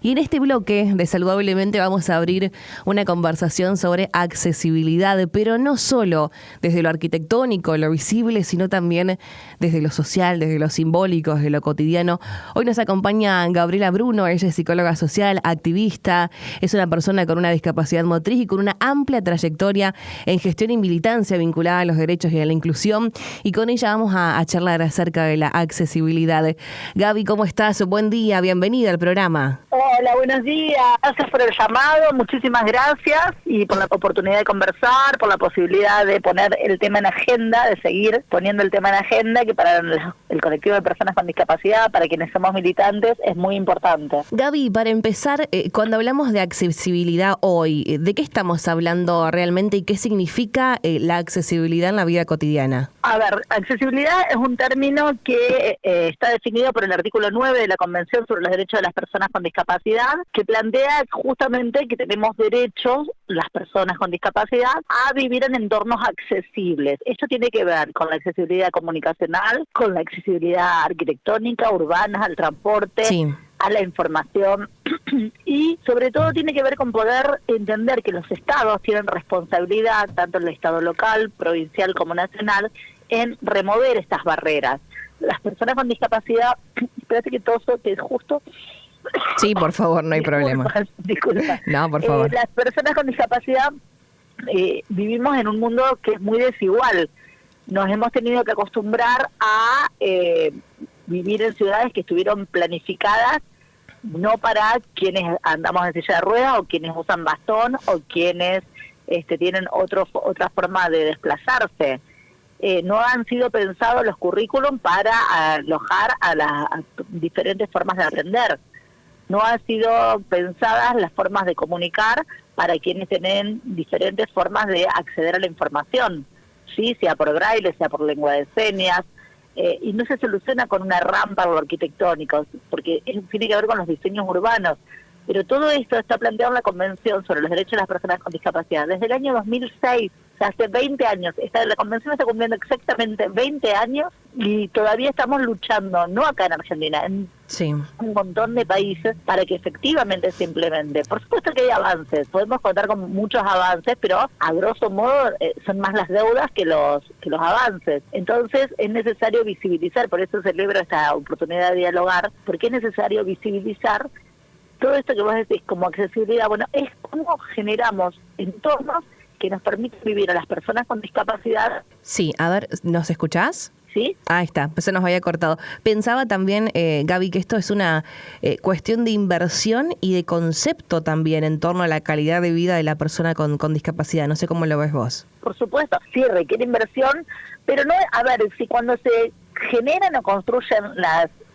Y en este bloque de Saludablemente vamos a abrir una conversación sobre accesibilidad, pero no solo desde lo arquitectónico, lo visible, sino también desde lo social, desde lo simbólico, desde lo cotidiano. Hoy nos acompaña Gabriela Bruno, ella es psicóloga social, activista, es una persona con una discapacidad motriz y con una amplia trayectoria en gestión y militancia vinculada a los derechos y a la inclusión, y con ella vamos a charlar acerca de la accesibilidad. Gaby, ¿cómo estás? Buen día, bienvenida al programa. Hola, buenos días. Gracias por el llamado, muchísimas gracias y por la oportunidad de conversar, por la posibilidad de poner el tema en agenda, de seguir poniendo el tema en agenda, que para el colectivo de personas con discapacidad, para quienes somos militantes, es muy importante. Gaby, para empezar, cuando hablamos de accesibilidad hoy, ¿de qué estamos hablando realmente y qué significa la accesibilidad en la vida cotidiana? A ver, accesibilidad es un término que está definido por el artículo 9 de la Convención sobre los Derechos de las Personas con Discapacidad, que plantea justamente que tenemos derechos, las personas con discapacidad, a vivir en entornos accesibles. Esto tiene que ver con la accesibilidad comunicacional, con la accesibilidad arquitectónica, urbana, al transporte, sí, a la información y sobre todo tiene que ver con poder entender que los estados tienen responsabilidad, tanto el estado local, provincial como nacional, en remover estas barreras. Las personas con discapacidad, espérate que toso, que es justo. Sí, por favor, no hay problema. Disculpa. No, por favor. Las personas con discapacidad vivimos en un mundo que es muy desigual. Nos hemos tenido que acostumbrar a vivir en ciudades que estuvieron planificadas no para quienes andamos en silla de ruedas o quienes usan bastón o quienes tienen otra forma de desplazarse. No han sido pensados los currículum para alojar a las diferentes formas de aprender. No han sido pensadas las formas de comunicar para quienes tienen diferentes formas de acceder a la información, ¿sí? Sea por braille, sea por lengua de señas, y no se soluciona con una rampa o lo arquitectónico, porque tiene que ver con los diseños urbanos. Pero todo esto está planteado en la Convención sobre los Derechos de las Personas con Discapacidad desde el año 2006, o sea, hace 20 años. La Convención está cumpliendo exactamente 20 años y todavía estamos luchando, no acá en Argentina, en un montón de países para que efectivamente se implemente. Por supuesto que hay avances, podemos contar con muchos avances, pero a grosso modo son más las deudas que los avances. Entonces es necesario visibilizar, por eso celebro esta oportunidad de dialogar, porque es necesario visibilizar todo esto que vos decís como accesibilidad. Bueno, es cómo generamos entornos que nos permiten vivir a las personas con discapacidad. Sí, a ver, ¿nos escuchás? ¿Sí? Ahí está, se nos había cortado. Pensaba también, Gaby, que esto es una cuestión de inversión y de concepto también en torno a la calidad de vida de la persona con discapacidad. No sé cómo lo ves vos. Por supuesto, sí, requiere inversión, pero no, a ver, si cuando se generan o construyen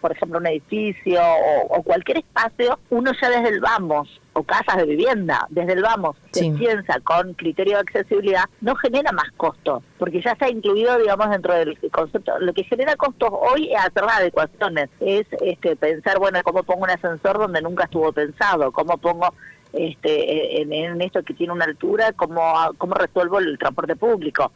por ejemplo, un edificio o cualquier espacio, uno ya desde el vamos, o casas de vivienda, desde el vamos, se piensa con criterio de accesibilidad, no genera más costo, porque ya está incluido, digamos, dentro del concepto. Lo que genera costos hoy es hacer las adecuaciones, es pensar, bueno, cómo pongo un ascensor donde nunca estuvo pensado, cómo pongo en esto que tiene una altura, cómo resuelvo el transporte público.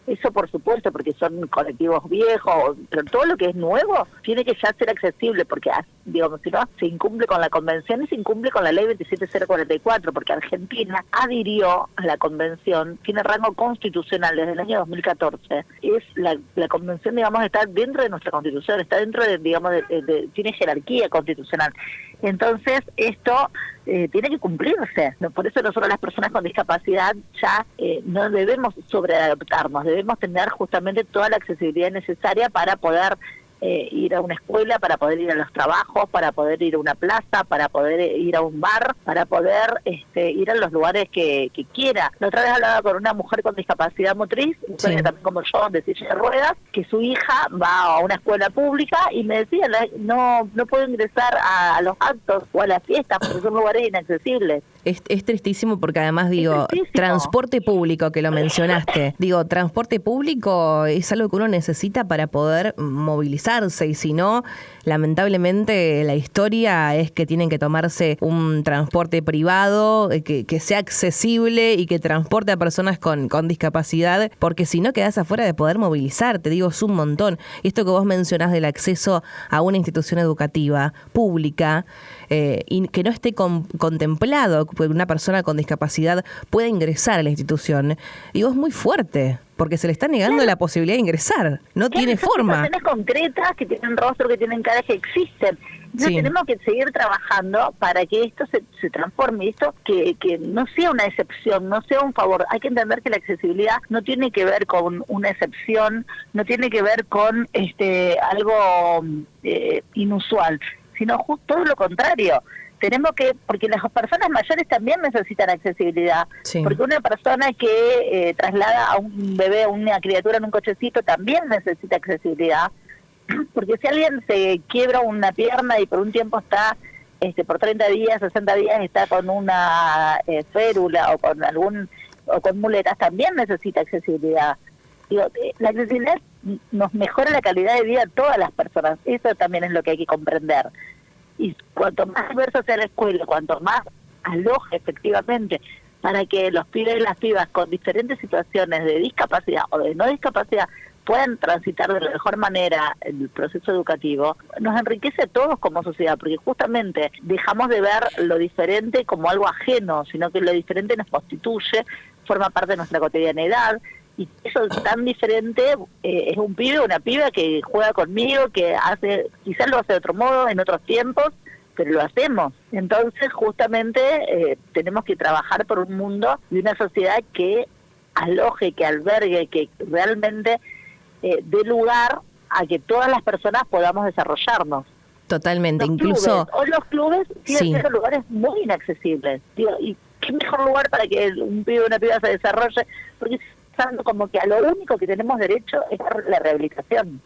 Eso por supuesto, porque son colectivos viejos, pero todo lo que es nuevo tiene que ya ser accesible, porque digamos, si no, se incumple con la Convención y se incumple con la Ley 27044, porque Argentina adhirió a la Convención, tiene rango constitucional desde el año 2014. Es la Convención, digamos, está dentro de nuestra Constitución, está dentro de, digamos, tiene jerarquía constitucional. Entonces, esto tiene que cumplirse. Por eso nosotros las personas con discapacidad ya no debemos sobreadaptarnos, debemos tener justamente toda la accesibilidad necesaria para poder ir a una escuela, para poder ir a los trabajos, para poder ir a una plaza, para poder ir a un bar, para poder ir a los lugares que quiera. La otra vez hablaba con una mujer con discapacidad motriz, también como yo, de silla de ruedas, que su hija va a una escuela pública y me decía, no puedo ingresar a los actos o a las fiestas porque son lugares inaccesibles. Es tristísimo porque además, digo, transporte público, que lo mencionaste, transporte público es algo que uno necesita para poder movilizarse y si no, lamentablemente la historia es que tienen que tomarse un transporte privado que sea accesible y que transporte a personas con discapacidad, porque si no quedás afuera de poder movilizarte, digo, es un montón. Y esto que vos mencionás del acceso a una institución educativa pública, y que no esté contemplado que una persona con discapacidad pueda ingresar a la institución, digo, es muy fuerte, porque se le está negando la posibilidad de ingresar, no tiene forma. Son situaciones concretas que tienen rostro, que tienen cara, que existen. Entonces tenemos que seguir trabajando para que esto se transforme, esto que no sea una excepción, no sea un favor. Hay que entender que la accesibilidad no tiene que ver con una excepción, no tiene que ver con algo inusual, sino justo todo lo contrario. Tenemos que, porque las personas mayores también necesitan accesibilidad, porque una persona que traslada a un bebé, a una criatura en un cochecito también necesita accesibilidad, porque si alguien se quiebra una pierna y por un tiempo está, por 30 días, 60 días está con una férula o con muletas, también necesita accesibilidad. Digo, la accesibilidad nos mejora la calidad de vida de todas las personas, eso también es lo que hay que comprender. Y cuanto más diversa sea la escuela, cuanto más aloje efectivamente para que los pibes y las pibas con diferentes situaciones de discapacidad o de no discapacidad puedan transitar de la mejor manera el proceso educativo, nos enriquece a todos como sociedad, porque justamente dejamos de ver lo diferente como algo ajeno, sino que lo diferente nos constituye, forma parte de nuestra cotidianidad. Y eso tan diferente es un pibe o una piba que juega conmigo, que quizás lo hace de otro modo, en otros tiempos, pero lo hacemos. Entonces, justamente, tenemos que trabajar por un mundo y una sociedad que aloje, que albergue, que realmente dé lugar a que todas las personas podamos desarrollarnos. Totalmente, Los clubes siguen siendo lugares muy inaccesibles. Digo, y qué mejor lugar para que un pibe o una piba se desarrolle, porque como que a lo único que tenemos derecho es la rehabilitación.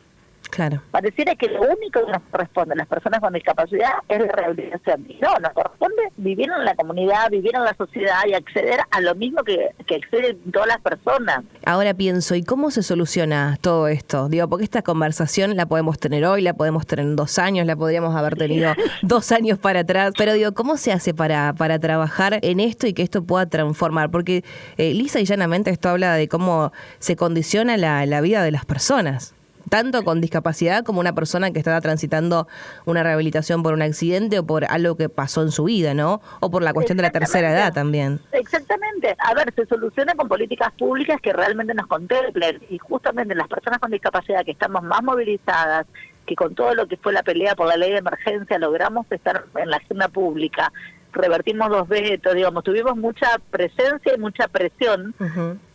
Claro. Pareciera que lo único que nos corresponde a las personas con discapacidad es la rehabilitación. Y no, nos corresponde vivir en la comunidad, vivir en la sociedad y acceder a lo mismo que acceden todas las personas. Ahora pienso, ¿y cómo se soluciona todo esto? Digo, porque esta conversación la podemos tener hoy, la podemos tener en 2 años, la podríamos haber tenido 2 años para atrás, pero digo, ¿cómo se hace para trabajar en esto y que esto pueda transformar? Porque lisa y llanamente esto habla de cómo se condiciona la vida de las personas, tanto con discapacidad como una persona que está transitando una rehabilitación por un accidente o por algo que pasó en su vida, ¿no? O por la cuestión de la tercera edad también. Exactamente. A ver, se soluciona con políticas públicas que realmente nos contemplen, y justamente las personas con discapacidad que estamos más movilizadas, que con todo lo que fue la pelea por la ley de emergencia logramos estar en la agenda pública, revertimos 2 vetos, digamos, tuvimos mucha presencia y mucha presión.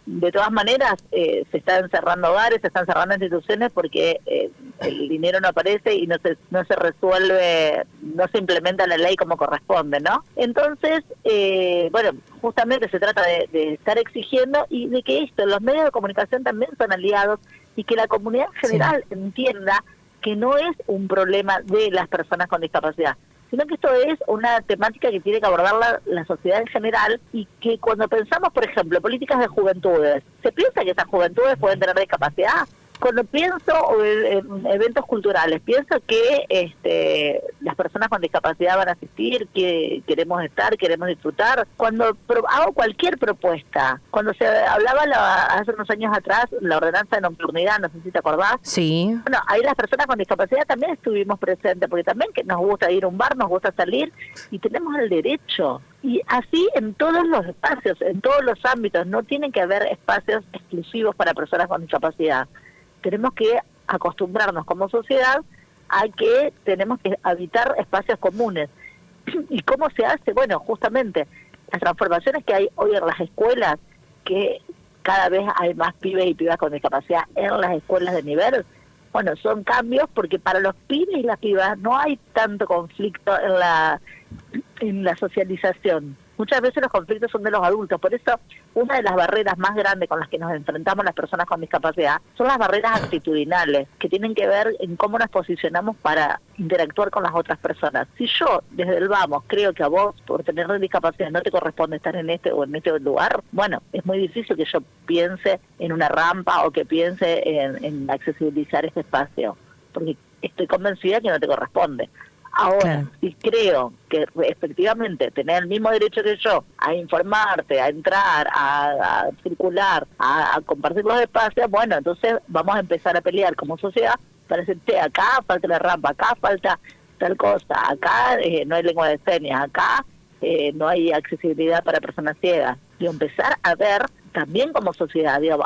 De todas maneras, se están cerrando hogares, se están cerrando instituciones porque el dinero no aparece y no se resuelve, no se implementa la ley como corresponde, ¿no? Entonces, bueno, justamente se trata de estar exigiendo y de que los medios de comunicación también son aliados y que la comunidad en general entienda que no es un problema de las personas con discapacidad, sino que esto es una temática que tiene que abordar la sociedad en general, y que cuando pensamos, por ejemplo, políticas de juventudes, ¿se piensa que esas juventudes pueden tener discapacidad? Cuando pienso en eventos culturales, pienso que las personas con discapacidad van a asistir, que queremos estar, queremos disfrutar. Cuando hago cualquier propuesta, cuando se hablaba hace unos años atrás, la ordenanza de nocturnidad, no sé si te acordás. Sí. Bueno, ahí las personas con discapacidad también estuvimos presentes, porque también que nos gusta ir a un bar, nos gusta salir, y tenemos el derecho. Y así en todos los espacios, en todos los ámbitos, no tienen que haber espacios exclusivos para personas con discapacidad. Tenemos que acostumbrarnos como sociedad a que tenemos que habitar espacios comunes. ¿Y cómo se hace? Bueno, justamente las transformaciones que hay hoy en las escuelas, que cada vez hay más pibes y pibas con discapacidad en las escuelas de nivel, bueno, son cambios porque para los pibes y las pibas no hay tanto conflicto en la socialización. Muchas veces los conflictos son de los adultos, por eso una de las barreras más grandes con las que nos enfrentamos las personas con discapacidad son las barreras actitudinales, que tienen que ver en cómo nos posicionamos para interactuar con las otras personas. Si yo, desde el vamos, creo que a vos, por tener discapacidad, no te corresponde estar en este o en este lugar, bueno, es muy difícil que yo piense en una rampa o que piense en accesibilizar este espacio, porque estoy convencida que no te corresponde. Ahora, Claro. si creo que efectivamente tenés el mismo derecho que yo a informarte, a entrar, a circular, a compartir los espacios, bueno, entonces vamos a empezar a pelear como sociedad para decir, acá falta la rampa, acá falta tal cosa, acá no hay lengua de señas, acá no hay accesibilidad para personas ciegas. Y empezar a ver también como sociedad, digamos,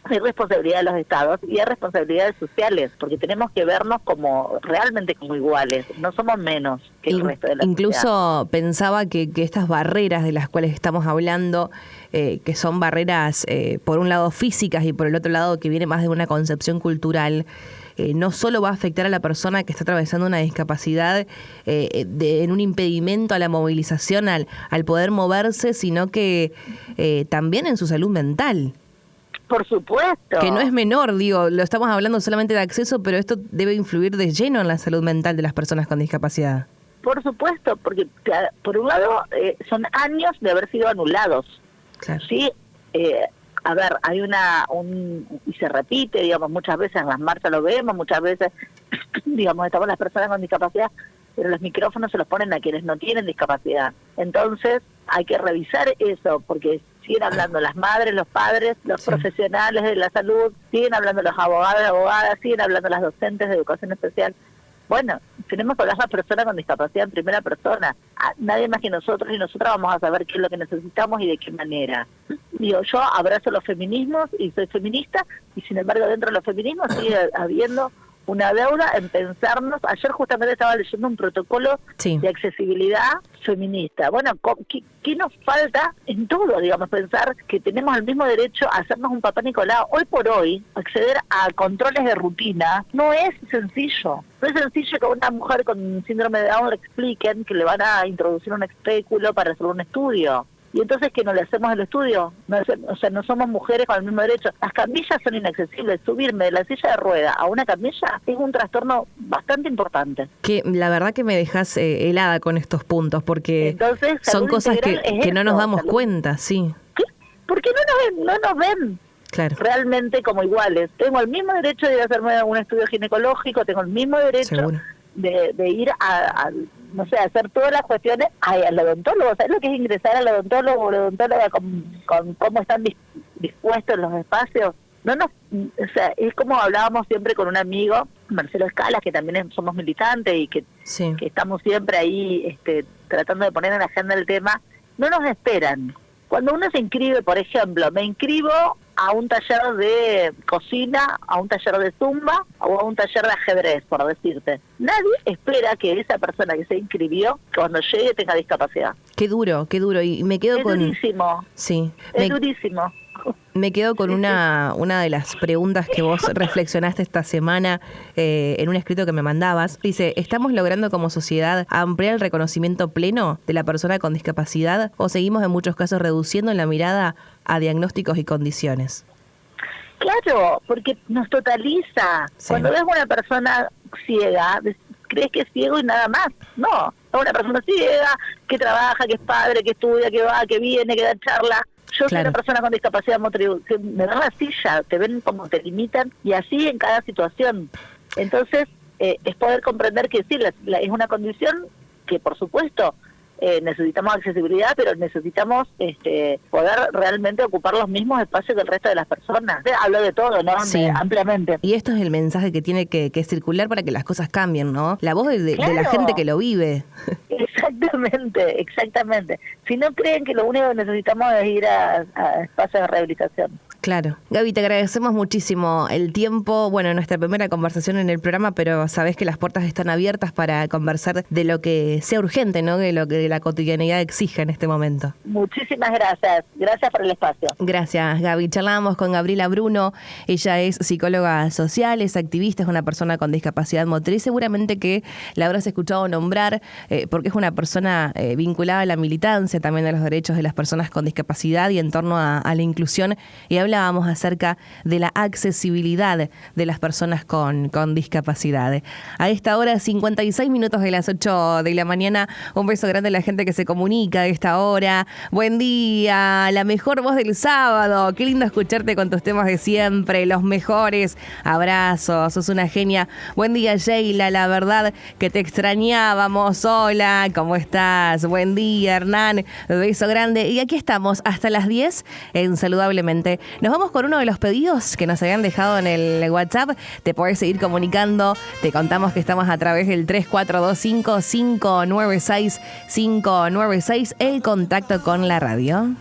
hay responsabilidad de los estados y hay responsabilidades sociales, porque tenemos que vernos como realmente como iguales, no somos menos que el resto de la Incluso sociedad. pensaba que estas barreras de las cuales estamos hablando, que son barreras por un lado físicas y por el otro lado que viene más de una concepción cultural, no solo va a afectar a la persona que está atravesando una discapacidad en un impedimento a la movilización, al poder moverse, sino que también en su salud mental. Por supuesto. Que no es menor, digo, lo estamos hablando solamente de acceso, pero esto debe influir de lleno en la salud mental de las personas con discapacidad. Por supuesto, porque por un lado son años de haber sido anulados. Claro. Sí, a ver, hay y se repite, digamos, muchas veces en las marchas lo vemos, muchas veces, digamos, estamos las personas con discapacidad, pero los micrófonos se los ponen a quienes no tienen discapacidad. Entonces, hay que revisar eso, porque siguen hablando las madres, los padres, los profesionales de la salud, siguen hablando los abogados y abogadas, siguen hablando las docentes de educación especial. Bueno, tenemos que hablar a las personas con discapacidad en primera persona. Nadie más que nosotros y nosotras vamos a saber qué es lo que necesitamos y de qué manera. Digo, yo abrazo los feminismos y soy feminista, y sin embargo dentro de los feminismos sigue habiendo una deuda en pensarnos. Ayer justamente estaba leyendo un protocolo de accesibilidad feminista. Bueno, ¿qué nos falta en todo? Digamos, pensar que tenemos el mismo derecho a hacernos un papá Nicolau. Hoy por hoy, acceder a controles de rutina no es sencillo. No es sencillo que a una mujer con síndrome de Down le expliquen que le van a introducir un espéculo para hacer un estudio. Y entonces, ¿que no le hacemos el estudio? O sea, no somos mujeres con el mismo derecho. Las camillas son inaccesibles. Subirme de la silla de rueda a una camilla es un trastorno bastante importante. Que la verdad que me dejas helada con estos puntos, porque entonces, son cosas que no nos damos cuenta, sí. ¿Qué? Porque no nos ven. Claro. Realmente como iguales. Tengo el mismo derecho de ir a hacerme un estudio ginecológico, tengo el mismo derecho de ir a no sé, hacer todas las cuestiones al odontólogo. ¿Sabes lo que es ingresar al odontólogo o la odontóloga con cómo están dispuestos los espacios? O sea, es como hablábamos siempre con un amigo, Marcelo Escalas, que también somos militantes y que estamos siempre ahí tratando de poner en la agenda el tema. No nos esperan. Cuando uno se inscribe, por ejemplo, me inscribo a un taller de cocina, a un taller de zumba o a un taller de ajedrez, por decirte. Nadie espera que esa persona que se inscribió, cuando llegue, tenga discapacidad. Qué duro. Y me quedo con... Durísimo. Sí. Es durísimo. Me quedo con una de las preguntas que vos reflexionaste esta semana en un escrito que me mandabas. Dice, ¿estamos logrando como sociedad ampliar el reconocimiento pleno de la persona con discapacidad o seguimos en muchos casos reduciendo la mirada a diagnósticos y condiciones? Claro, porque nos totaliza. Cuando ves una persona ciega, crees que es ciego y nada más. No, es una persona ciega, que trabaja, que es padre, que estudia, que va, que viene, que da charla. Yo soy una persona con discapacidad motriz, me dan la silla, te ven como te limitan, y así en cada situación. Entonces, es poder comprender que sí, es una condición que, por supuesto, necesitamos accesibilidad, pero necesitamos poder realmente ocupar los mismos espacios que el resto de las personas. Hablo de todo, ¿no? Sí. Ampliamente. Y esto es el mensaje que tiene que circular para que las cosas cambien, ¿no? La voz de la gente que lo vive. Exactamente. Si no creen que lo único que necesitamos es ir a espacios de rehabilitación. Claro. Gaby, te agradecemos muchísimo el tiempo, bueno, nuestra primera conversación en el programa, pero sabés que las puertas están abiertas para conversar de lo que sea urgente, ¿no? De lo que la cotidianidad exige en este momento. Muchísimas gracias. Gracias por el espacio. Gracias, Gaby. Charlábamos con Gabriela Bruno. Ella es psicóloga social, es activista, es una persona con discapacidad motriz. Seguramente que la habrás escuchado nombrar porque es una persona vinculada a la militancia, también a los derechos de las personas con discapacidad y en torno a la inclusión. Y habla hablábamos acerca de la accesibilidad de las personas con discapacidad. A esta hora, 56 minutos de las 8 de la mañana. Un beso grande a la gente que se comunica a esta hora. Buen día, la mejor voz del sábado. Qué lindo escucharte con tus temas de siempre, los mejores. Abrazos, sos una genia. Buen día, Sheila, la verdad que te extrañábamos. Hola, ¿cómo estás? Buen día, Hernán. Beso grande. Y aquí estamos hasta las 10 en Saludablemente. Nos vamos con uno de los pedidos que nos habían dejado en el WhatsApp. Te podés seguir comunicando. Te contamos que estamos a través del 3425-596-596, el contacto con la radio.